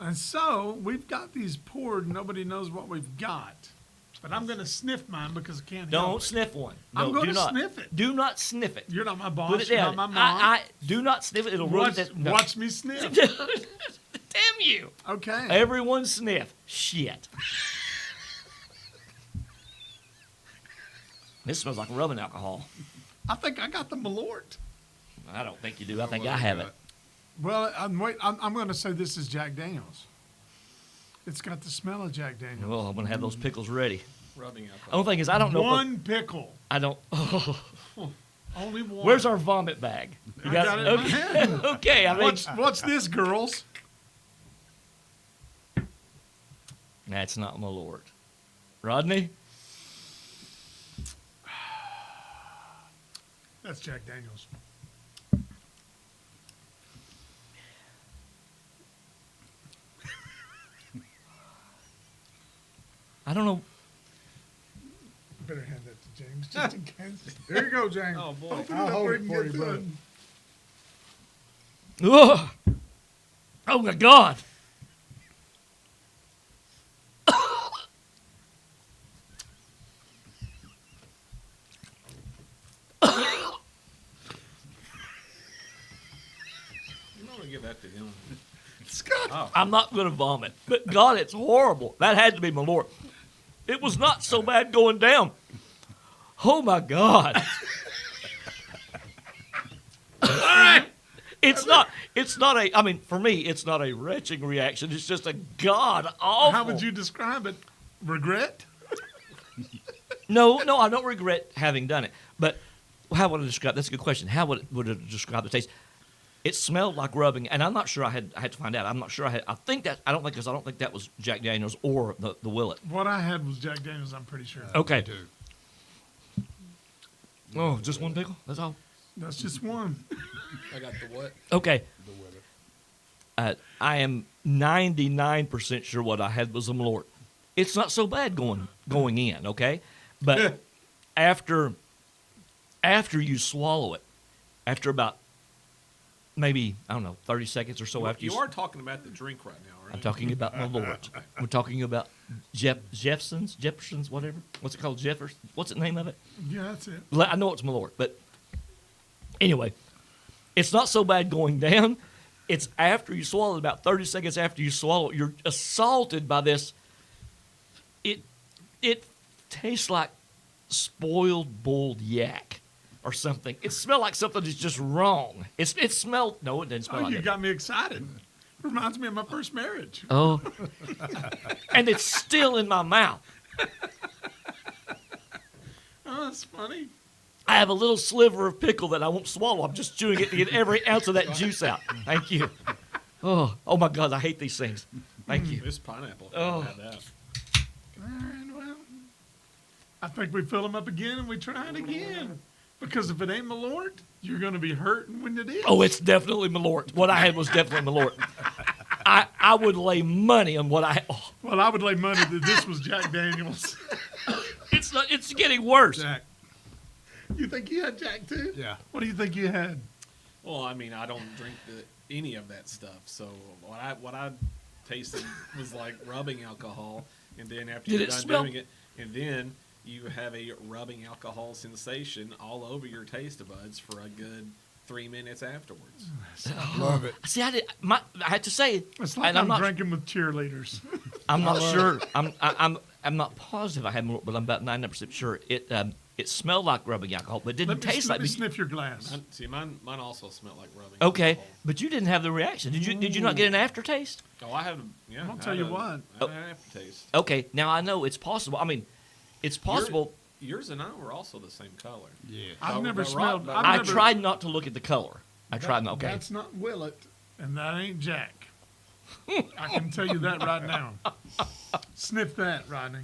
And so we've got these poured. Nobody knows what we've got. But I'm going to sniff mine because I can't help it. Don't sniff one. No, I'm going do to not. sniff it. Do not sniff it. You're not my boss. Put it You're down. not my mom. Do not sniff it. It'll ruin it. No. Watch me sniff. Damn you. Okay. Everyone sniff. Shit. This smells like rubbing alcohol. I think I got the Malort. I don't think you do. I think I have it. Well, I'm going to say this is Jack Daniels. It's got the smell of Jack Daniels. Well, I'm going to have those pickles ready. Rubbing alcohol. Only thing is, I don't know. One pickle. I don't. Only one. Where's our vomit bag? You I got it in my okay. hand. Okay. I mean, Watch this, girls. that's not Malort. Rodney? That's Jack Daniels. I don't know. Better hand that to James just in case. There you go, James. Oh, boy. Open it I'll up hold where it you for can you, get to brother. it. Ugh. Oh, my God. You might want to give that to him. Scott. Oh. I'm not going to vomit. But, God, it's horrible. That had to be Malort. It was not so bad going down. Oh, my God. All right. It's not a, I mean, for me, it's not a retching reaction. It's just a God-awful. How would you describe it? Regret? No, I don't regret having done it. But how would I describe? That's a good question. How would it describe the taste? It smelled like rubbing, and I'm not sure. I had to find out. I'm not sure. I don't think that was Jack Daniels or the Willet. What I had was Jack Daniels, I'm pretty sure. Okay. Oh, just one pickle. That's all. That's just one. I got the what? Okay. I am 99% sure what I had was a Malort. It's not so bad going in, okay? But after you swallow it, after about maybe, I don't know, 30 seconds or so after You are talking about the drink right now, right? I'm talking about Malort. We're talking about Jefferson's, whatever. What's it called? Jeffers? What's the name of it? Yeah, that's it. I know it's Malort, but anyway, it's not so bad going down. It's after you swallow it, about 30 seconds after you swallow it, you're assaulted by this. It tastes like spoiled boiled yak or something. It smelled like something that's just wrong. It smelled, no, it didn't smell Oh, like you it. got me excited. Reminds me of my first marriage. Oh. And it's still in my mouth. Oh, that's funny. I have a little sliver of pickle that I won't swallow. I'm just chewing it to get every ounce of that juice out. Thank you. Oh my God, I hate these things. Thank you. This pineapple. Oh. I had that. All right, well, I think we fill them up again and we try it again. Because if it ain't Malort, you're going to be hurting when it is. Oh, it's definitely Malort. What I had was definitely Malort. I would lay money on what I. Oh, Well, I would lay money that this was Jack Daniels. it's not. It's getting worse. Jack. You think you had Jack too? Yeah. What do you think you had? Well, I mean, I don't drink any of that stuff. So what I tasted was like rubbing alcohol, and then after Did you're it done smell- doing it, and then you have a rubbing alcohol sensation all over your taste buds for a good 3 minutes afterwards. Love it. See, I had to say, It's like and I'm not. drinking with cheerleaders. I'm not sure. I'm not positive I had Malort, but I'm about 99% sure it smelled like rubbing alcohol, but it didn't taste let like. me sniff your glass. Mine also smelled like rubbing Okay, alcohol. but you didn't have the reaction. Did you not get an aftertaste? Oh, I had yeah. I'll tell you what. I had an aftertaste. Okay, now I know it's possible. I mean, it's possible. Yours and I were also the same color. Yeah. I've never but smelled. Rob- I've I never- tried not to look at the color. I tried not. Okay. That's not Willet, and that ain't Jack. I can tell you that right now. Sniff that, Rodney.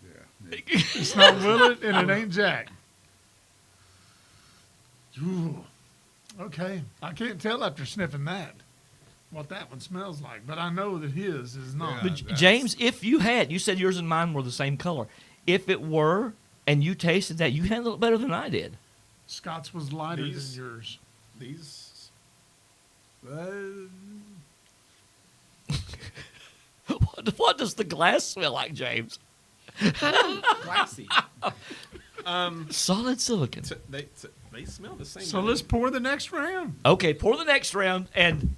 Yeah. It's not Willet, and it ain't Jack. Ooh. Okay, I can't tell after sniffing that what that one smells like, but I know that his is not. Yeah. But James, if you said yours and mine were the same color. If it were, and you tasted that, you handled it better than I did. Scott's was lighter These- than yours. These What does the glass smell like, James? Glassy. Solid silicon. They smell the same. So to let's me. pour the next round. Okay, pour the next round, and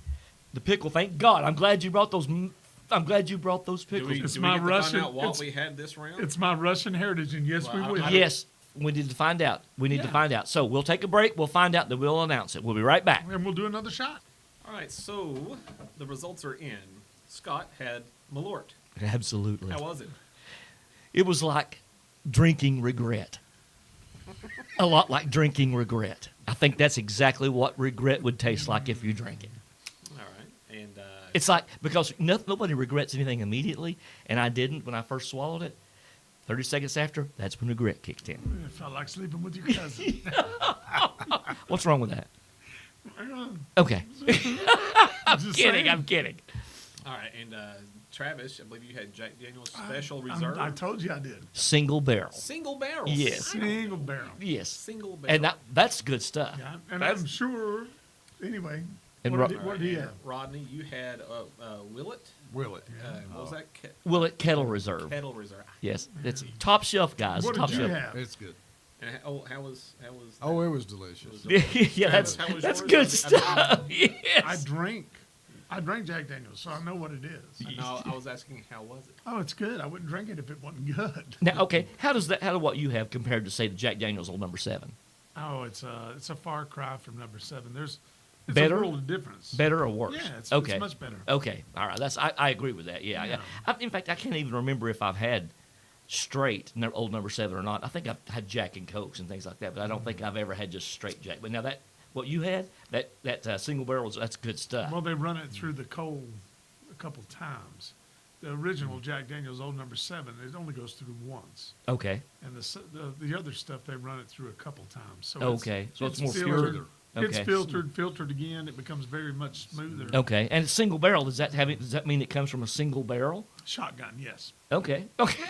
the pickle. Thank God. I'm glad you brought those. I'm glad you brought those Do pickles. we, It's do my we get to Russian- find out what it's- we had this round? It's my Russian heritage, and yes, Well, we I will. don't- Yes, we need to find out. We need to Yeah. find out. So we'll take a break. We'll find out. Then we'll announce it. We'll be right back. And we'll do another shot. All right, so the results are in. Scott had Malort. Absolutely. How was it? It was like drinking regret. A lot like drinking regret. I think that's exactly what regret would taste like if you drank it. All right, and It's like, because nobody regrets anything immediately, and I didn't when I first swallowed it. 30 seconds after, that's when regret kicked in. It felt like sleeping with your cousin. What's wrong with that? Okay. I'm Just kidding. saying. I'm kidding. all right, and Travis, I believe you had Jack Daniel's Special Reserve. I told you I did. Single barrel. Single barrel. Yes. Single barrel. Yes. Single barrel. And that's good stuff. Yeah, and That's- I'm sure. Anyway, And what Ro- did All right, he and have? Rodney, you had Willet. Will it? What was that? Willet Kettle Reserve. Kettle Reserve. Yes. It's top shelf, guys. What top did you shelf. have? It's good. And how was Oh, it was delicious. Yeah, Travis, how was that's yours? good I mean, stuff. I Yes. drank Jack Daniels, so I know what it is. No, I was asking how was it? Oh, it's good. I wouldn't drink it if it wasn't good. Now, okay, how do what you have compared to, say, the Jack Daniels Old Number 7? Oh, it's a far cry from number 7. It's Better? a world of difference. Better or worse? Yeah, it's okay. much better. Okay, all right. I agree with that. Yeah. Yeah. In fact, I can't even remember if I've had straight Old Number 7 or not. I think I've had Jack and Cokes and things like that, but I don't think I've ever had just straight Jack. But now what you had, that single barrel, that's good stuff. Well, they run it through the coal a couple times. The original Jack Daniels Old Number 7, it only goes through once, Okay. and the other stuff they run it through a couple times. So Okay. So it's more filtered. pure. It's Okay. filtered again. It becomes very much smoother. Okay. And single barrel, does that mean it comes from a single barrel? Shotgun, yes. Okay. Okay.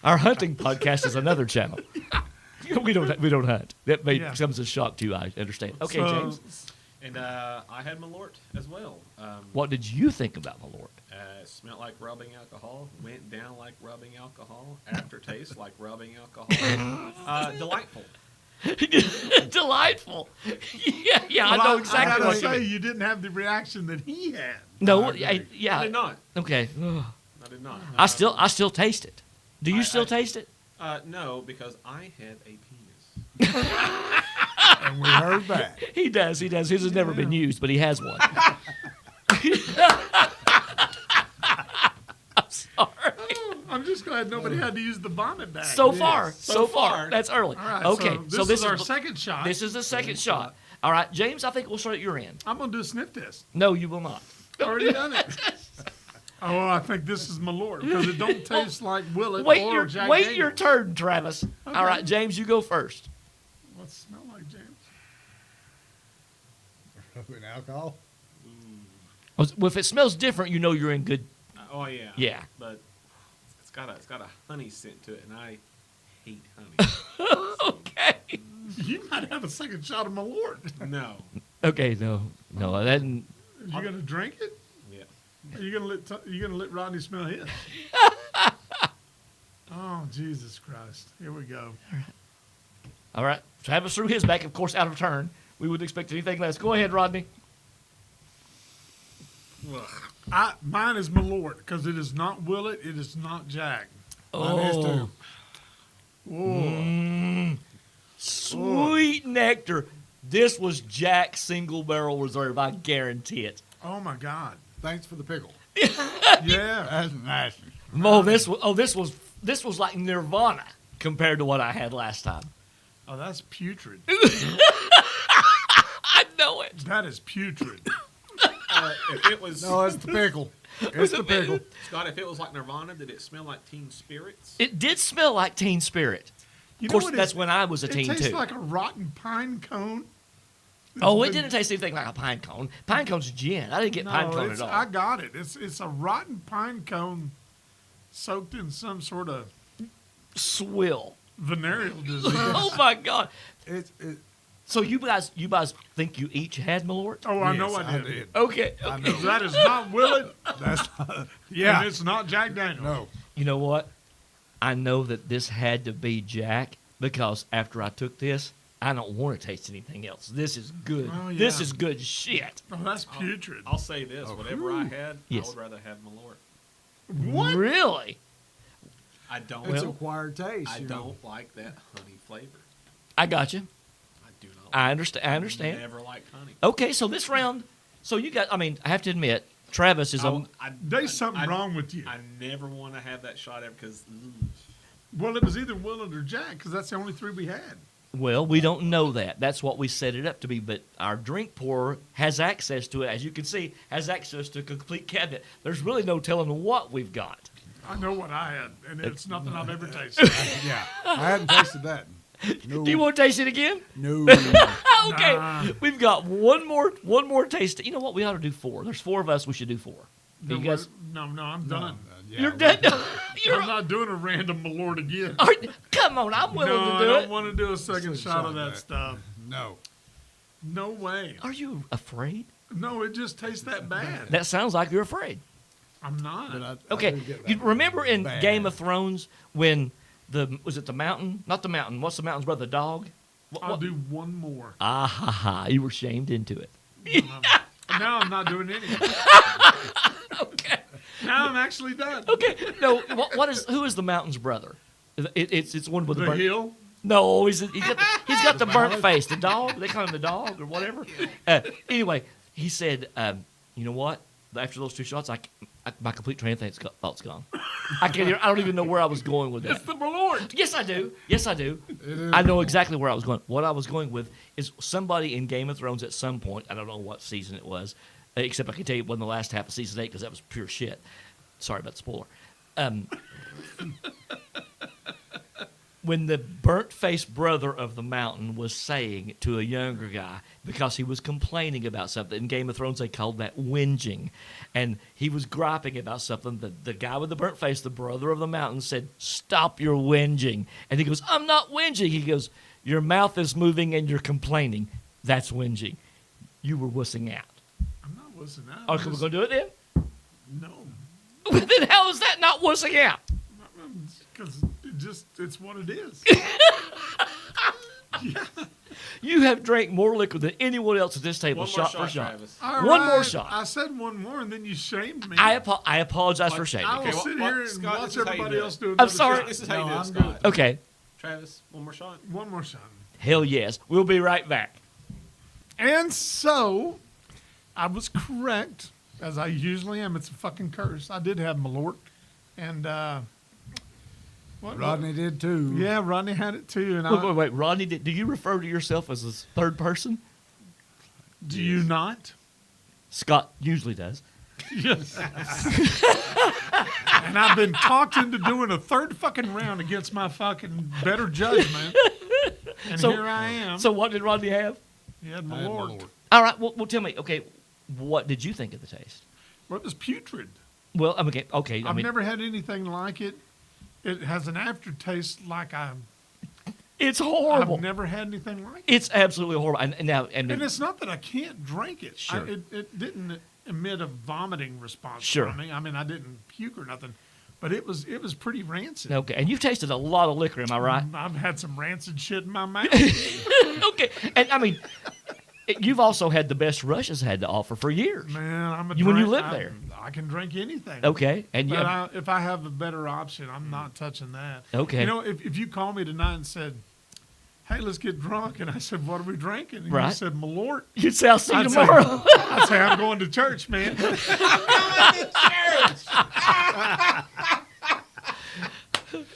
Our hunting podcast is another channel. We don't hunt. That Yeah. comes as a shock to you. I understand. Okay, So, James. And I had Malort as well. What did you think about Malort? Smelled like rubbing alcohol. Went down like rubbing alcohol. Aftertaste like rubbing alcohol. Delightful. Delightful. Yeah, Well, I know exactly I gotta what you say, mean. you didn't have the reaction that he had. No, I agree. I yeah. did not. Okay. I did not. I still taste it. Do you still taste it? No, because I had a penis. And we heard that. He does. His has never been used, but he has one. I'm sorry. I'm just glad nobody had to use the vomit bag. So Yes. far, So so far. far. That's early. All right. Okay. So this is our second shot. This is the second shot. All right, James. I think we'll start at your end. I'm gonna do a sniff test. No, you will not. Already done it. Oh, I think this is Malort because it don't taste like Willet Wait or your Jack wait Daniels. your turn, Travis. All right, James, you go first. What's it smell like, James? Rubbing alcohol? Well, if it smells different, you know you're in good. Oh yeah. Yeah. But it's got a honey scent to it, and I hate honey. Okay. You might have a second shot of Malort. No. Okay. No. That. You gonna drink it? Yeah. Are you gonna let Rodney smell his? Oh Jesus Christ! Here we go. All right. Travis threw his back, of course, out of turn. We wouldn't expect anything less. Go ahead, Rodney. Mine is Malort because it is not Willet. It is not Jack. Mine is too. Whoa. Sweet nectar. This was Jack's Single Barrel Reserve. I guarantee it. Oh my God. Thanks for the pickle. Yeah. That's nasty. Oh, this was like Nirvana compared to what I had last time. Oh, that's putrid. I know it. That is putrid. If it was No, it's the pickle. It's the pickle. Scott, if it was like Nirvana, did it smell like Teen Spirits? It did smell like Teen Spirit. You Of know course, what that's when I was a it teen tastes too. like a rotten pine cone. Oh, it It's been- didn't taste anything like a pine cone. Pine cone's gin. I didn't get pine cone at all. I got it. It's a rotten pine cone soaked in some sort of Swill. venereal disease. Oh my God. It So you guys think you each had Malort? Oh, I know Yes, I did. Okay. I know. That is not Willett, That's and yeah. it's not Jack Daniels. No. You know what? I know that this had to be Jack because after I took this, I don't want to taste anything else. This is good. Oh, yeah. This is good shit. Oh, that's putrid. I'll say this: whatever I had, Yes. I would rather have Malort. What? Really? I don't. It's Well, acquired taste. I you know. don't like that honey flavor. I got you. I do not. I understand. I understand. Never liked honey. Okay, so this round, so you got. I mean, I have to admit, Travis is a. There's something wrong with you. I never want to have that shot ever because Well, it was either Willett or Jack because that's the only three we had. Well, we don't know that. That's what we set it up to be. But our drink pourer has access to it, as you can see, has access to a complete cabinet. There's really no telling what we've got. I know what I had, and it's nothing I've ever tasted. Yeah. I hadn't tasted that. No. Do you want to taste it again? No. Okay, Nah. we've got one more taste. You know what? We ought to do 4. There's 4 of us. We should do 4. No, You guys, no, I'm done. Yeah, you're dead. I'm not doing a random Malort again. Come on, I'm willing No, to I do don't it. want to do a second shot of that stuff. No. No way. Are you afraid? No, it just tastes that bad. That sounds like you're afraid. I'm not. But I Okay, do get you that remember in bad. Game of Thrones when was it the mountain? Not the mountain. What's the mountain's brother? The dog. I'll do one more. Ah ha ha! You were shamed into it. Now I'm not doing anything. Okay. Now I'm actually done. Okay. No. Who is the mountain's brother? It's one with the The burnt. hill. No, he's got the burnt face. The dog. They call him the dog or whatever. Anyway, he said, you know what? After those 2 shots, my complete train of thought's gone. I don't even know where I was going with that. It's the Malort. Yes, I do. Yes, I do. I know exactly where I was going. What I was going with is somebody in Game of Thrones at some point, I don't know what season it was, except I can tell you it wasn't the last half of season 8 because that was pure shit. Sorry about the spoiler. When the burnt-faced brother of the mountain was saying to a younger guy, because he was complaining about something, in Game of Thrones they called that whinging, and he was griping about something, the guy with the burnt face, the brother of the mountain, said, "Stop your whinging." And he goes, "I'm not whinging." He goes, "Your mouth is moving and you're complaining. That's whinging. You were wussing out." I'm not listening out. Oh, we going to do it then? No. Then how is that not wussing out? Because it's what it is. You have drank more liquor than anyone else at this table, one more shot for shot. Travis. All One more right. shot. I said one more, and then you shamed me. I apologize for I shaming. will Okay, sit what- here and Scott, watch this is how you everybody do it. else do another sorry. shot. This is how you do No, it, I'm Scott. Okay. Travis, one more shot. One more shot. Hell yes. We'll be right back. And so, I was correct, as I usually am. It's a fucking curse. I did have Malort, and Rodney did too. Yeah, Rodney had it too. And Wait. Rodney, do you refer to yourself as a third person? do you not? Scott usually does. Yes. And I've been talked into doing a third fucking round against my fucking better judgment. And So- here I am. So what did Rodney have? He had I had Malort. Malort. All right. Well, tell me. Okay, what did you think of the taste? Well, it was putrid. Well, I mean, okay. I I've mean, never had anything like it. It has an aftertaste like it's horrible. I've never had anything like it. It's absolutely horrible. And now, And it's not that I can't drink it. Sure. It didn't emit a vomiting response Sure. from me. I mean, I didn't puke or nothing, but it was pretty rancid. okay. And you've tasted a lot of liquor, am I right? I've had some rancid shit in my mouth. Okay. And I mean, you've also had the best Russia's had to offer for years. Man, I'm a When you drink- live I- there. I can drink anything. Okay. And But yeah. if I have a better option, I'm not touching that. Okay. You know, if you call me tonight and said, "Hey, let's get drunk," and I said, "What are we drinking?" And you Right. said, "Malort." You'd say, I'll see you I'd say- tomorrow. I'd say, "I'm going to church, man."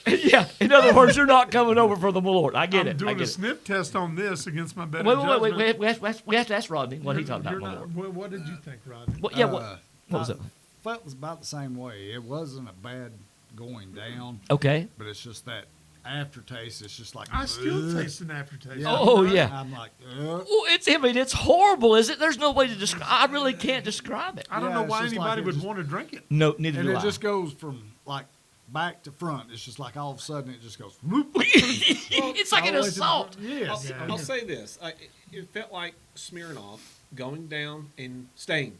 Yeah. In other words, you're not coming over for the Malort. I get I'm it. I doing get a it. sniff test on this against my better Wait. judgment. We have to ask Rodney what he thought about You're not- Malort. What did you think, Rodney? What, yeah. Uh, What was it? Felt was about the same way. It wasn't a bad going down, Okay. But it's just that aftertaste. It's just like I still ugh. taste an aftertaste. Yeah. Oh yeah. I'm like, Well, I mean, it's horrible, is it? There's no way to describe. I really can't describe it. I don't Yeah, know it's why just like anybody it would just- want to drink it. No, neither and do it I. just goes from like back to front. It's just like all of a sudden it just goes whoop. It's like an all the way to the assault. front. Yes. I'll say this: it felt like smearing off, going down, and staying.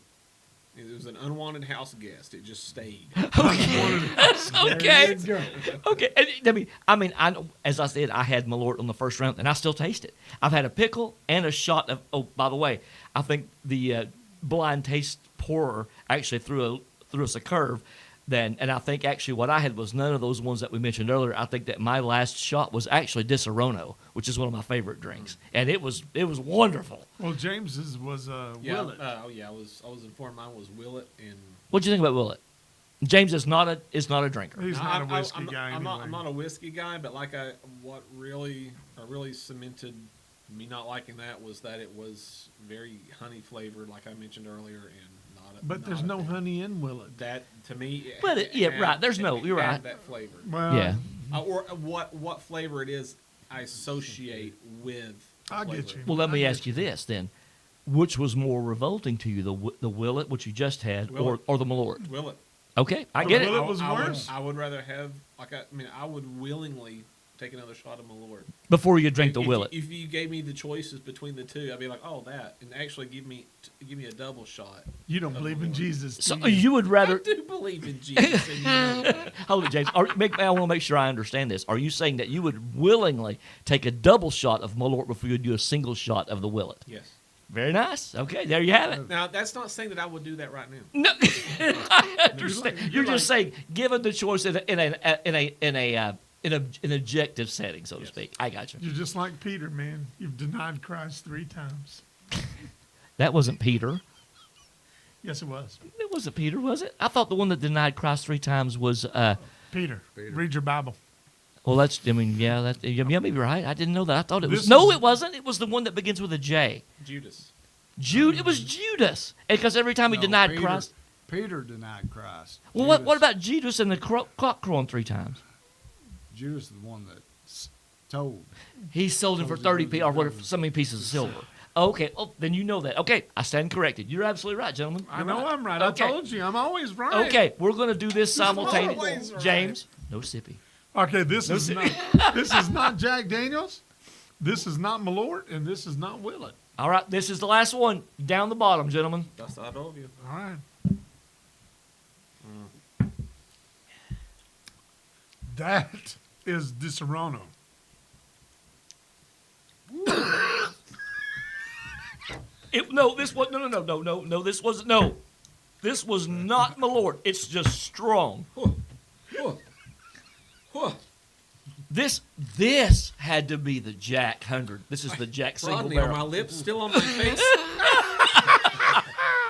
It was an unwanted house guest. It just stayed. Okay. There you go. Okay. I know, as I said, I had Malort on the first round, and I still taste it. I've had a pickle and a shot of. Oh, by the way, I think the blind taste pourer actually threw us a curve. And I think actually what I had was none of those ones that we mentioned earlier. I think that my last shot was actually Disaronno, which is one of my favorite drinks, and it was wonderful. Well, James's was Yeah. Willet. I was informed mine was Willet and. What'd you think about Willet? James is not a drinker. He's not a whiskey guy I'm anyway. not a whiskey guy, but what really cemented me not liking that was that it was very honey flavored, like I mentioned earlier, and But there's no honey in Willet. That to me. But you're right. You're right. That flavor. Well, Yeah. Or what flavor it is I associate with. I get flavor. you. Well, let me ask you this then: which was more revolting to you, the Willet, which you just had, Willet. or the Malort? Willet. Okay, I The get it. Willet was worse? I would rather have I would willingly take another shot of Malort. Before you drink the If Willet. If you gave me the choices between the two, I'd be like, oh, that, and actually give me a double shot. You don't believe in Jesus, do So you? you would I rather do believe in Jesus. And you know that. hold it, James. I want to make sure I understand this. Are you saying that you would willingly take a double shot of Malort before you do a single shot of the Willet? Yes. Very nice. Okay, there you have it. Now that's not saying that I would do that right now. No, I understand. You're just saying, given the choice in an objective setting, so to Yes. speak. I got you. You're just like Peter, man. You've denied Christ 3 times. That wasn't Peter. Yes, it was. It wasn't Peter, was it? I thought the one that denied Christ 3 times was. Peter. Read your Bible. Well, that's. I mean, yeah, that. You may be right. I didn't know that. I thought it was. This No, is- it wasn't. It was the one that begins with a J. Judas. Jude. It was Judas. Because every time he No, denied Peter- Christ. Peter denied Christ. Well, Judas- what about Judas and the clock crowing 3 times? Judas is the one that told. He sold him for 30 or whatever, so many pieces of silver. Okay, oh, then you know that. Okay, I stand corrected. You're absolutely right, gentlemen. I You're know I'm right. Okay. I told you. I'm always right. Okay, we're going to do this always simultaneously. right. James, no sippy. Okay, this is not Jack Daniels. This is not Malort, and this is not Willet. All right, this is the last one. Down the bottom, gentlemen. That's I told you. All right. That is Disaronno. This was no. This wasn't no. This was not Malort. It's just strong. Whoa. Whoa. This had to be the Jack 100. This is the Jack single Rodney, are barrel. my lips still on my face?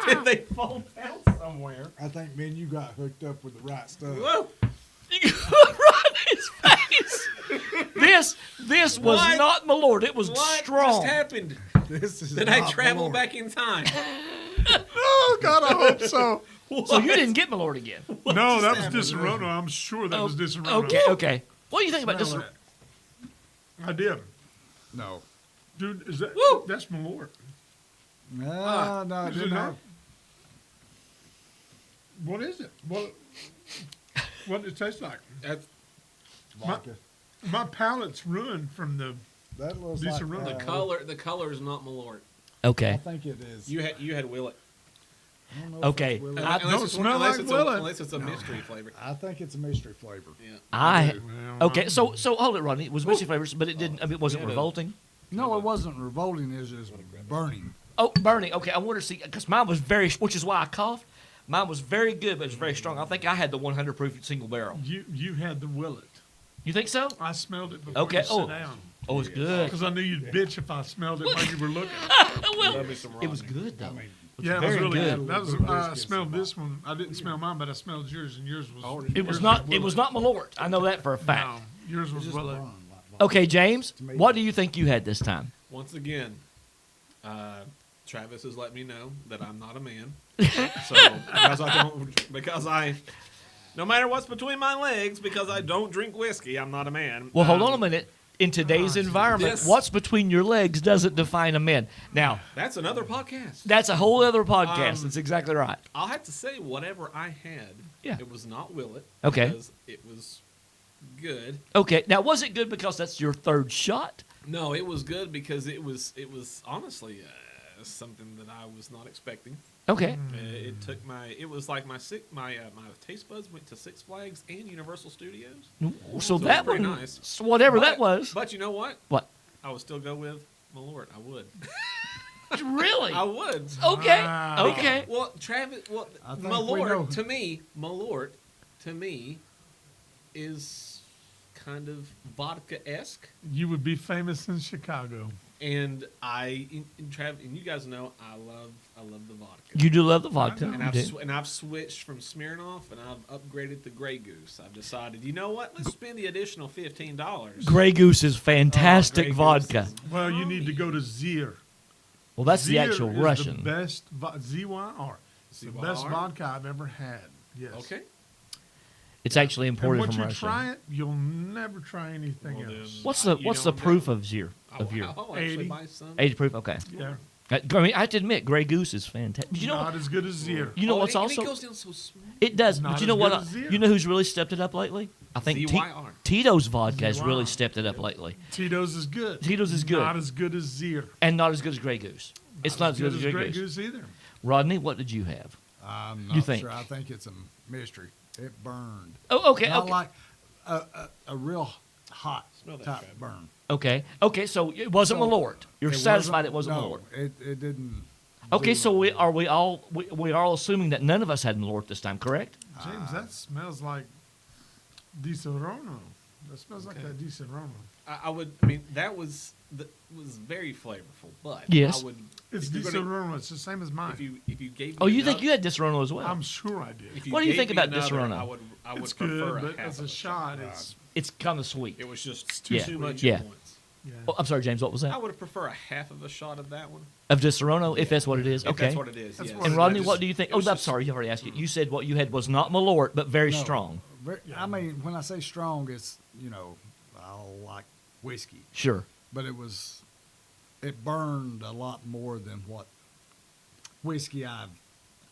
Did they fall down somewhere? I think me and you got hooked up with the right stuff. Whoa. Rodney's face. This was What? not Malort. It was What strong. just happened? This is Did I not travel Malort. back in time? Oh God, I hope so. So you didn't get Malort again. No, that was happened? Disaronno. I'm sure that was Disaronno. Okay. What do you think about this? Smell it. I did. No. Dude, is that Woo! that's Malort? No, no, it Is it didn't not? have. What is it? What does it taste like? That's Vodka. My palate's ruined from the. That looks These like are really the color is not Malort. I Okay. think it is. You had Willet. I don't know if Okay. it's Willet. I don't smell like Willet. Unless it's a mystery flavor. I think it's a mystery flavor. Yeah. Okay. So hold it, Rodney. It was mystery flavors, but it didn't. I mean, it wasn't Yeah. revolting. No, it wasn't revolting. It was just burning. Oh, burning. Okay, I wanted to see because mine was very, which is why I coughed. Mine was very good, but it was very strong. I think I had the 100 proof single barrel. You had the Willet. You think so? I smelled it before Okay. you sit down. Oh, it's good. Because I knew you'd bitch if I smelled it while you were looking. Well, Love me some it was Rodney. good though. Yeah, it was very really good. good. That was Little I biscuits smelled and this one. I didn't smell mine, but I smelled yours, and yours was. It was not. It was not Malort. I know that for a fact. No, yours It was just Willet. burned like vodka. Okay, James, To me. what do you think you had this time? Once again, Travis has let me know that I'm not a man. So because I no matter what's between my legs, because I don't drink whiskey, I'm not a man. Well, hold on a minute. in today's environment, This- what's between your legs doesn't define a man. Now, That's another podcast. that's a whole other podcast. That's exactly right. I'll have to say, whatever I had, Yeah. it was not Willet. Okay. Because it was good. Okay. Now, was it good because that's your third shot? No, it was good because it was honestly something that I was not expecting. Okay. It took it was like my taste buds went to Six Flags and Universal Studios. So it's that pretty one, nice. so whatever that But- was. But you know what? What? I would still go with Malort. I would. Really? I would. Okay. Wow. Okay. Well, Travis. Well, I think we know. Malort to me is kind of vodka-esque. You would be famous in Chicago. And and you guys know I love the vodka. You do love the vodka. And You do. I've switched from Smirnoff and I've upgraded to Grey Goose. I've decided, you know what? Let's spend the additional $15. Grey Goose is fantastic Grey Goose vodka. is Well, you need to bomb. go to Zier. Well, that's the Zier actual is Russian. The best ZYR. It's the best ZYR? vodka I've ever had. Yes. Okay. It's actually And imported once from you Russia. try it, you'll never try anything Well, else. What's the You what's the don't proof go- of year of year? I'll actually 80. buy some. 80 proof. Okay. Yeah. I mean, I have to admit, Grey Goose is fantastic. You know, Not as good as Zier. you know Oh, what's and also it goes down so smooth. it does, Not but you as know what? good as Zero. You know who's really stepped it up lately? I think ZYR. Tito's vodka has ZYR. really stepped it up lately, Tito's is good. Tito's is good. Not as good as Zier. and not as good as Grey Goose. It's not as good as Grey Grey Goose. Goose either. Rodney, what did you have? I'm You not think? sure. I think it's a mystery. It burned. Oh, okay, Not okay, like a real hot Smell that type crap. burn. okay. So it wasn't So, Malort. You're satisfied it wasn't no, Malort. it didn't. Okay, do so it. we are all assuming that none of us had Malort this time, correct? James, that smells like Di Serono. That smells like Okay. that Di Serono. I mean, that was very flavorful, but Yes. I would. It's if Di you're gonna- Serono. It's the same as mine. If you gave me Oh, you think another- you had Disaronno as well? I'm sure I did. if you What do you gave think me about another, Disaronno? I would It's prefer good, but half as of a shot, it's It's kind of sweet. It was just too too much Yeah. at once. yeah. Oh, I'm sorry, James. What was I that? would prefer a half of a shot of that one. Of Disaronno, if that's what it is. If Okay. that's what it is. That's yes. what And it Rodney, is. what do you think? It Oh, was I'm just- sorry, you already asked you. You said what you had was not Malort, but very No. strong. I mean, when I say strong, it's I like whiskey, Sure. but it burned a lot more than what whiskey I've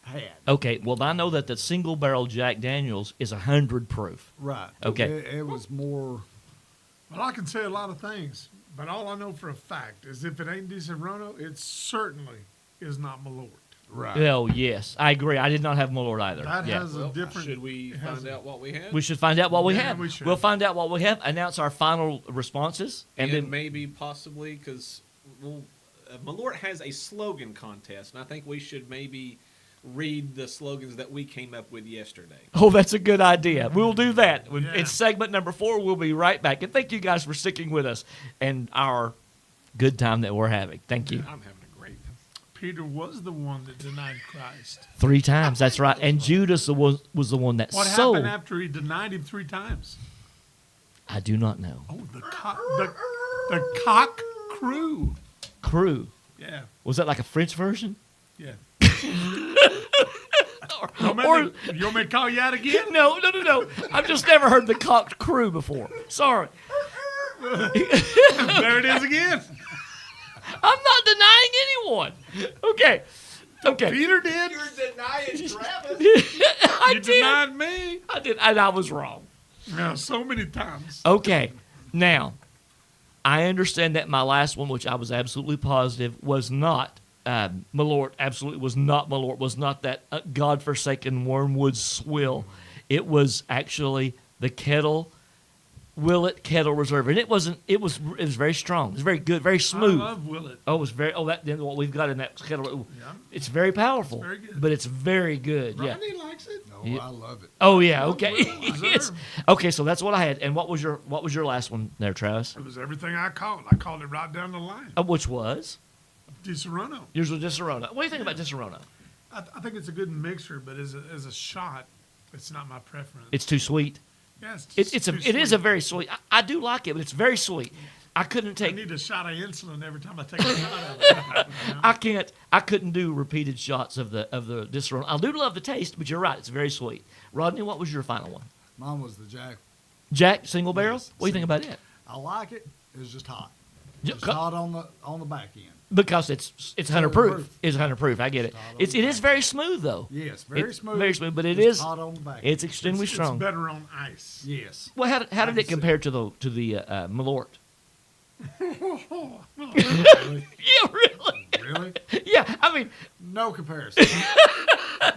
had. Okay. Well, I know that the single barrel Jack Daniels is 100 proof. Right. Okay. It was more. Well, I can say a lot of things, but all I know for a fact is if it ain't Di Serono, it certainly is not Malort. Right. Oh, yes. I agree. I did not have Malort either. That yeah. has a Well, different. should we it has find a- out what we had? We should find out what we Yeah, have. we should. We'll find out what we have, announce our final responses, and and then maybe possibly because Malort has a slogan contest, and I think we should maybe read the slogans that we came up with yesterday. oh, that's a good idea. We'll do that. Yeah. It's segment number 4. We'll be right back. And thank you guys for sticking with us and our good time that we're having. Thank you. I'm having a great. Peter was the one that denied Christ. 3 times. That's right. And Judas was the one that What sold. happened after he denied him 3 times? I do not know. Oh, the cock crew. Crew. Yeah, Was that like a French version? yeah. Or, You want me to call you out again? no. I've just never heard the cocked crew before. Sorry. There it is again. I'm not denying anyone. Okay. Peter did. denying Travis. I You did. denied me. I did. And I was wrong. Yeah, so many times. Okay. Now, I understand that my last one, which I was absolutely positive, was not Malort. Absolutely was not Malort. Was not that godforsaken wormwood swill. It was actually the Willet Kettle Reserve, and it wasn't. It was very strong. It was very good, very smooth. I love Willet. Oh, it was very. Oh, that then what we've got in that kettle. ooh, Yeah. It's very powerful, It's very good. but it's very good. Yeah. Rodney likes it. No, Yeah. I love it. Oh yeah. Love Okay. Willet Yes. Reserve. Okay. So that's what I had. And what was your last one there, Travis? It was everything I called. I called it right down the line. Which was Di Serono. yours was Disaronno. What do you think about Disaronno? I think it's a good mixture, but as a shot, it's not my preference. It's too sweet. Yeah, It is too a very sweet. I do like it, but it's very sweet. I couldn't I take. need a shot of insulin every time I take a shot of it. You know? I couldn't do repeated shots of the Disaronno. I do love the taste, but you're right. It's very sweet. Rodney, what was your final one? Mine was the Jack. Jack single barrel. Yes, What do you think about it? I like it. It was just hot. Yeah, Just hot on the back end. because it's 100 proof. proof. It's 100 proof. I get it. It's hot on It the is back. very smooth though. Yes, very It's smooth. very smooth, but it Just is hot on the back. it's end. extremely It's strong. better on ice. Yes. Well, how did I it can compare to the Malort? Really? Yeah, really. Really? Yeah, I mean, No comparison.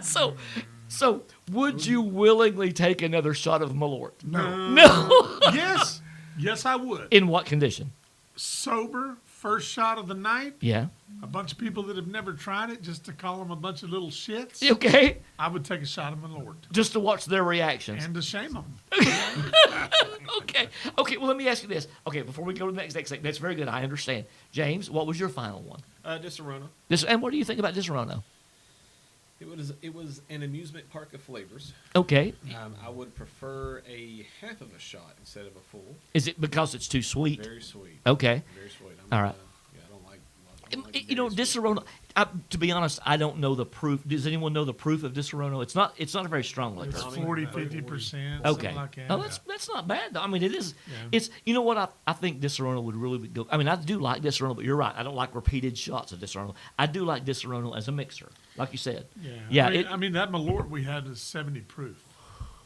so would you willingly take another shot of Malort? No. No. Yes. Yes, I would. In what condition? Sober, first shot of the night. Yeah. A bunch of people that have never tried it, just to call them a bunch of little shits. Okay. I would take a shot of Malort Just to watch their reactions. and to shame them. Okay. Okay. Well, let me ask you this. Okay, before we go to the next thing, that's very good. I understand. James, what was your final one? Disaronno. And what do you think about Disaronno? It was an amusement park of flavors. Okay. I would prefer a half of a shot instead of a full. Is it because it's too sweet? Very sweet. Okay. Very sweet. All right. Yeah, I don't like. You know, very sweet. Disaronno. To be honest, I don't know the proof. Does anyone know the proof of Disaronno? It's not a very strong liquor. It's Tommy? 40-50%. Okay. Something like that. Oh, that's not bad though. I mean, it is. Yeah. It's you know what I think Disaronno would really be good. I mean, I do like Disaronno, but you're right. I don't like repeated shots of Disaronno. I do like Disaronno as a mixer, like you said. Yeah. Yeah. I mean, that Malort we had is 70 proof.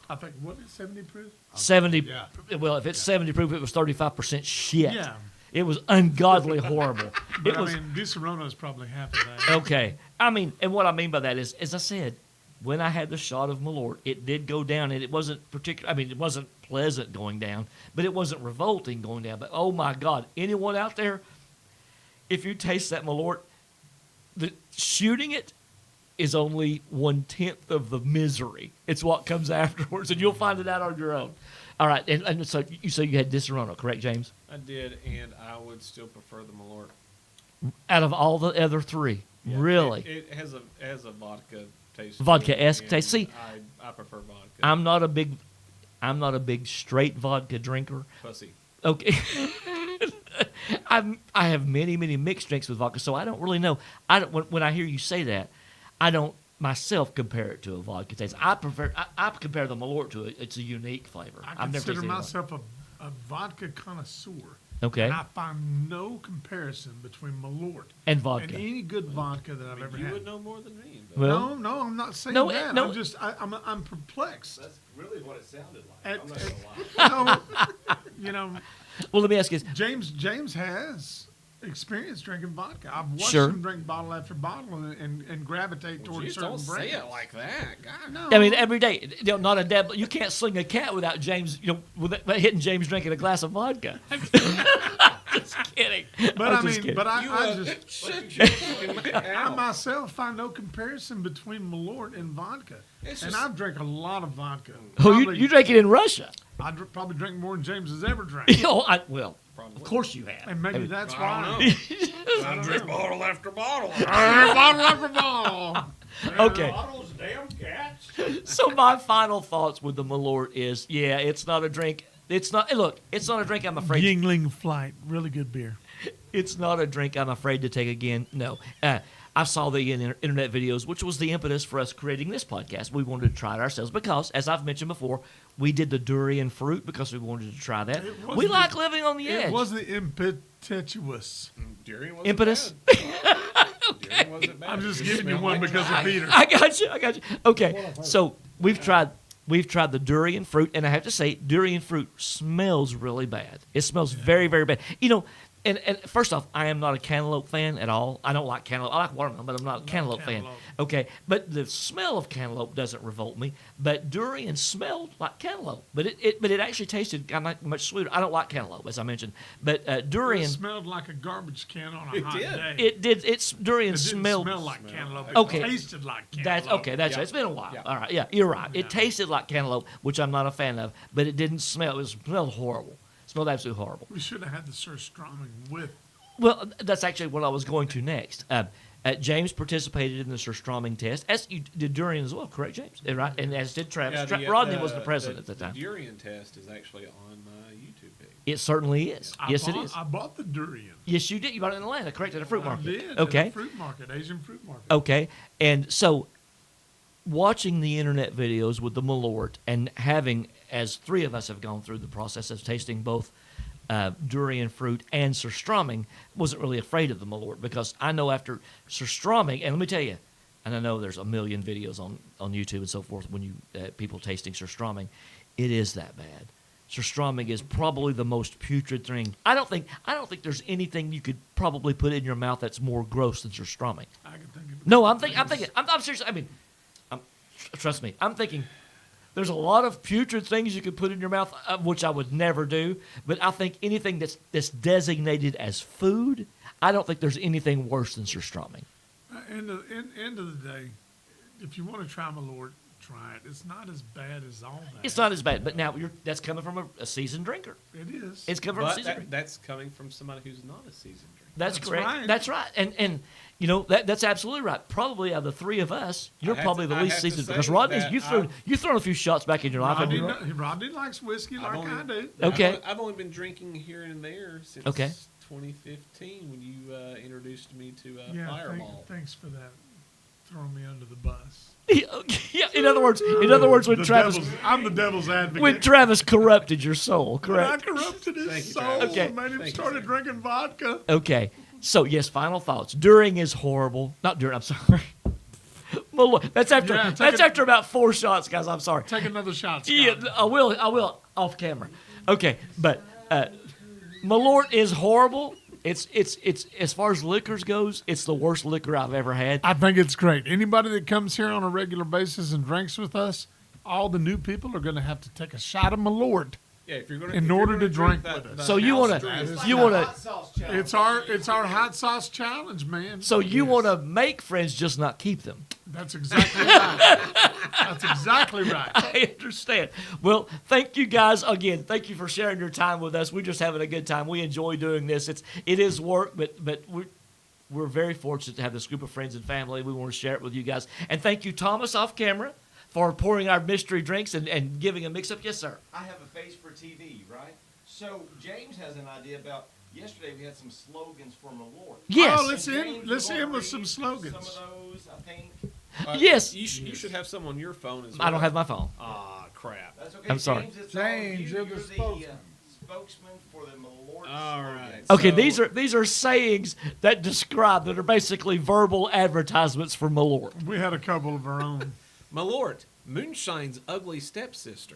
I think, what is 70 proof? 70. Yeah. Well, if it's 70 proof, it was 35% shit. Yeah. It was ungodly horrible. But It was I mean, Disaronno is probably half of that. okay. I mean, and what I mean by that is, as I said, when I had the shot of Malort, it did go down, and it wasn't particular. I mean, it wasn't pleasant going down, but it wasn't revolting going down. But oh my God, anyone out there, if you taste that Malort, shooting it is only 1/10 of the misery. It's what comes afterwards, and you'll find it out on your own. All right, and so you had Disaronno, correct, James? I did, and I would still prefer the Malort. Out of all the other three, Yeah, really? It has a vodka taste. to Vodka-esque it, taste. and See, I prefer vodka. I'm not a big straight vodka drinker. pussy. Okay. I have many mixed drinks with vodka, so I don't really know. When I hear you say that, I don't myself compare it to a vodka taste. I compare the Malort to it. It's a unique flavor. I I've never consider tasted it. myself a vodka connoisseur. Okay. And I find no comparison between Malort And vodka. and any good vodka that I've ever You had. would know more than me. But Well, No, I'm not saying No, that. no. I'm perplexed. That's really what it sounded like. At- I'm not gonna lie. No, you know, well, let me ask you this. James has experience drinking vodka. I've watched Sure. him drink bottle after bottle and gravitate well, towards geez, certain don't brands. say it like that. God. No, I mean, every day, not a dab. You can't sling a cat without James, without hitting James drinking a glass of vodka. Just kidding. but I'm I just mean, kidding. but I You, just shut your fucking mouth. I myself find no comparison between Malort and vodka. It's And just- I've drank a lot of vodka. Oh, you Probably- drank it in Russia? I probably drink more than James has ever drank. Well, Probably. of course you have. And maybe I mean, that's I why. don't know. I drink bottle after bottle. Bottle after bottle. Okay. Bottles, damn cats. So my final thoughts with the Malort is, yeah, it's not a drink. It's not. Look, it's not a drink. I'm afraid. Yingling Flight, really good beer. It's not a drink I'm afraid to take again. No. I saw the internet videos, which was the impetus for us creating this podcast. We wanted to try it ourselves because, as I've mentioned before, we did the durian fruit because we wanted to try that. It was We the- like living on the edge. It was the impetuous. Durian wasn't Impetus? bad. Durian wasn't bad. I'm just It giving you smelled one like because of Thai. Peter. I got you. Okay, so we've tried the durian fruit, and I have to say, durian fruit smells really bad. It smells very, very bad. And first off, I am not a cantaloupe fan at all. I don't like cantaloupe. I like watermelon, but I'm not a cantaloupe fan. cantaloupe. Okay, but the smell of cantaloupe doesn't revolt me. But durian smelled like cantaloupe, but it actually tasted kind of much sweeter. I don't like cantaloupe, as I mentioned, but It durian. smelled like a garbage can on a It hot did. day. It did. It's durian It didn't smelled. smell like cantaloupe. It Okay. tasted like cantaloupe. That's okay. That's Yeah. right. It's been a while. Yeah. All right. Yeah, you're right. It Yeah. tasted like cantaloupe, which I'm not a fan of, but it didn't smell. It smelled horrible. It smelled absolutely horrible. We should have had the surströmming with. Well, that's actually what I was going to next. James participated in the surströmming test, as you did durian as well, correct, James? Right, and as did Travis. Rodney was the president at the time. The durian test is actually on my YouTube page. It certainly is. Yes, it is. I bought the durian. Yes, you did. You bought it in Atlanta, correct, at a fruit market. I did. Okay. At a fruit market, Asian fruit market. Okay, and so watching the internet videos with the Malort and having, as three of us have gone through the process of tasting both durian fruit and surströmming, wasn't really afraid of the Malort because I know after surströmming, and let me tell you, and I know there's a million videos on YouTube and so forth when you people tasting surströmming, it is that bad. Surströmming is probably the most putrid thing. I don't think there's anything you could probably put in your mouth that's more gross than surströmming. I can think of No, I'm serious. I mean, trust me. I'm thinking there's a lot of putrid things you could put in your mouth, which I would never do. But I think anything that's designated as food, I don't think there's anything worse than surströmming. End of the day, if you want to try Malort, try it. It's not as bad as all that. It's not as bad. But now that's coming from a seasoned drinker. It is. It's coming from a But seasoned drinker. that's coming from somebody who's not a seasoned drinker. That's correct. right. That's right. And you know that's absolutely right. Probably out of the three of us, you're probably the I least have to seasoned say because Rodney, that you've thrown a few shots back in your life. haven't Rodney, you? Rodney likes whiskey like I do. Okay. I've only been drinking here and there since Okay. 2015 when you introduced me to Yeah, Fireball. thanks for that. Throwing me under the bus. Yeah. In other words, when I'm the devil's advocate. when Travis corrupted your soul, When I correct? corrupted his Thank you, soul Travis. Okay. and made him Thank you, started sir. drinking vodka. Okay. So yes, final thoughts. During is horrible. Not during. I'm sorry. That's after. Yeah, take that's it- after about 4 shots, guys. I'm sorry. Take another shot, Scott. Yeah, I will off camera. Okay, but Malort is horrible. It's as far as liquors goes, it's the worst liquor I've ever had. I think it's great. Anybody that comes here on a regular basis and drinks with us, all the new people are going to have to take a shot of Malort. Yeah, if you're gonna In if you're order gonna to drink that, with us. the So you house wanna- drink- It's like You the wanna- hot sauce challenge. It's our hot sauce challenge, man. So you want to make friends, just not keep them. That's exactly right. That's exactly right. I understand. Well, thank you guys again. Thank you for sharing your time with us. We're just having a good time. We enjoy doing this. It is work, but we're very fortunate to have this group of friends and family. We want to share it with you guys. And thank you, Thomas, off camera, for pouring our mystery drinks and giving a mix-up. Yes, sir. I have a face for TV, right? So James has an idea about. Yesterday we had some slogans for Malort. Yes. Oh, let's And end. James Let's was gonna end with read some slogans. Some of those, I think. Yes. You should have some on your phone as well. I don't have my phone. Ah, crap. That's okay. I'm sorry. James, it's James, all you're you. the You're spokesman. spokesman for the Malort. All slogan. right. Okay, So- these are sayings that are basically verbal advertisements for Malort. We had a couple of our own. Malort, moonshine's ugly stepsister.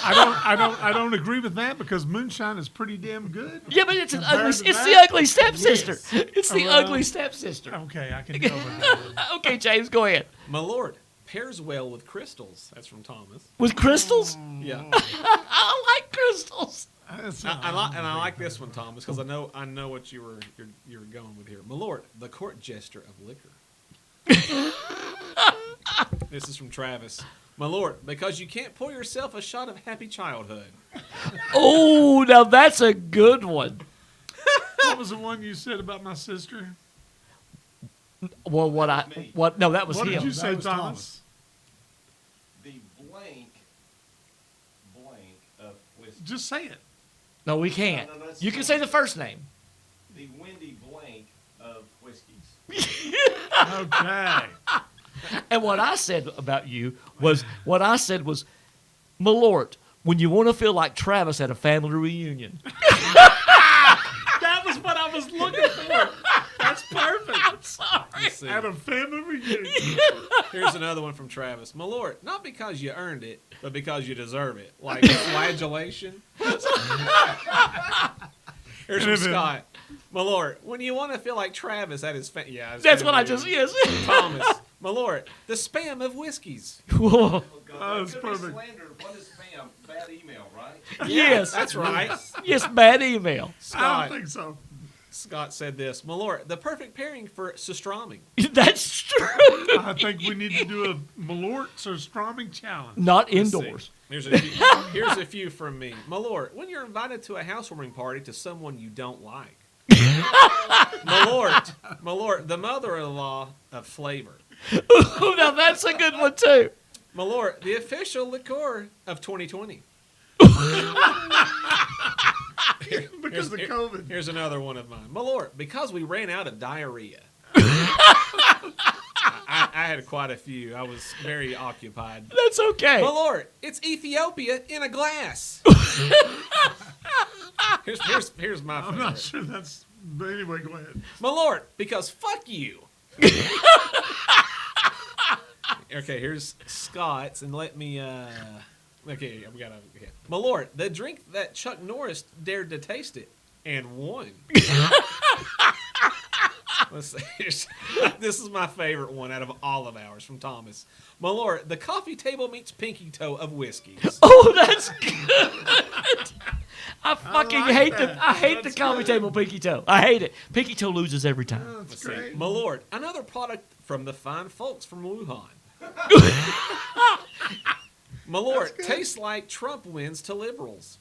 I don't agree with that because moonshine is pretty damn good. Yeah, but it's Compared to the that? ugly stepsister. It's the Well- ugly stepsister. Okay, I can go with that. Okay, James, go ahead. Malort pairs well with crystals. That's from Thomas. With crystals? Yeah. I like crystals. That's I like this one, Thomas, because I know what you were going with here. Malort, the court jester of liquor. This is from Travis. Malort, because you can't pour yourself a shot of happy childhood. Oh, now that's a good one. What was the one you said about my sister? Well, no, that was What him. did you say, was Thomas? The blank of whiskey. Just say it. No, we can't. No, that's- You can say the first name. The windy blank of whiskeys. Okay. And what I said about you was, Malort, when you want to feel like Travis at a family reunion. That was what I was looking for. That's perfect. I'm sorry. Let's see. At a family reunion. Here's another one from Travis. Malort, not because you earned it, but because you deserve it. Like flagellation. Here's from Scott. Malort, when you want to feel like Travis at his That's what I just, yes. Thomas. Malort, the spam of whiskeys. Whoa. Oh, God, Oh, that's that could perfect. be slander. What is spam? Bad email, right? Yes. That's right. Yes, bad email. I Scott, don't think so. Scott said this. Malort, the perfect pairing for surströmming. That's true. I think we need to do a Malort surströmming challenge. Not Let's see. indoors. Here's a few from me. Malort, when you're invited to a housewarming party to someone you don't like. Malort, the mother-in-law of flavor. Oh, now that's a good one, too. Malort, the official liqueur of 2020. Because of COVID. Here's another one of mine. Malort, because we ran out of diarrhea. I had quite a few. I was very occupied. That's okay. Malort, it's Ethiopia in a glass. Here's my I'm favorite. not sure that's. But anyway, go ahead. Malort, because fuck you. Okay, here's Scott's, and let me. Okay, we gotta. Okay. Malort, the drink that Chuck Norris dared to taste it and won. Let's see. This is my favorite one out of all of ours from Thomas. Malort, the coffee table meets pinky toe of whiskeys. Oh, that's good. I fucking like hate that. I hate That's the coffee good. table pinky toe. I hate it. Pinky toe loses every time. Oh, that's Let's see. great. Malort, another product from the fine folks from Wuhan. Malort, tastes like Trump wins to liberals.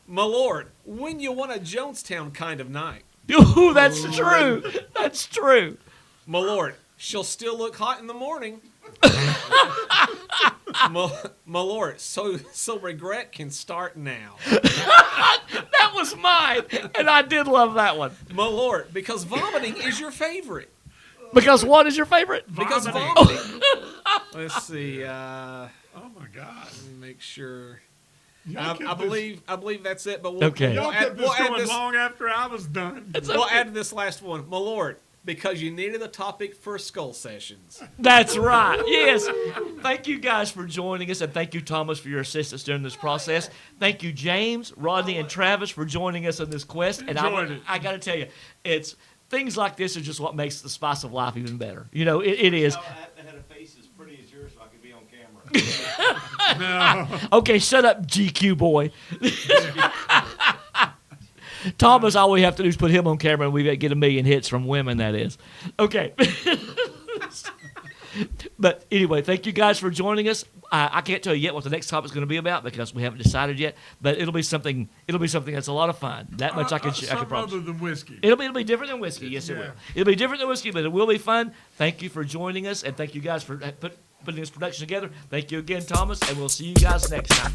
Malort, when you want a Jonestown kind of night. Ooh, that's true. That's true. Malort, she'll still look hot in the morning. Malort, so regret can start now. That was mine, and I did love that one. Malort, because vomiting is your favorite. Because what is your favorite? Because Vomiting. vomiting. Let's see. Oh my God. Let me make sure. Y'all kept I believe that's it. But we'll, Okay. Y'all kept this we'll add going this. long after I was done. We'll add this last one, Malort, because you needed a topic for skull sessions. That's right. Yes. Thank you guys for joining us, and thank you, Thomas, for your assistance during this process. Thank you, James, Rodney, and Travis for joining us on this quest. And Enjoyed it. I got to tell you, it's things like this are just what makes the spice of life even better. You know, it is. I had a face as pretty as yours, so I could be on camera. No. Okay, shut up, GQ boy. Thomas, all we have to do is put him on camera, and we get 1 million hits from women, that is. Okay. But anyway, thank you guys for joining us. I can't tell you yet what the next topic is going to be about because we haven't decided yet. But it'll be something. It'll be something that's a lot of fun. That much I can Something promise. other than whiskey. It'll be different than whiskey. Yes, it Yeah. will. It'll be different than whiskey, but it will be fun. Thank you for joining us, and thank you guys for putting this production together. Thank you again, Thomas, and we'll see you guys next time.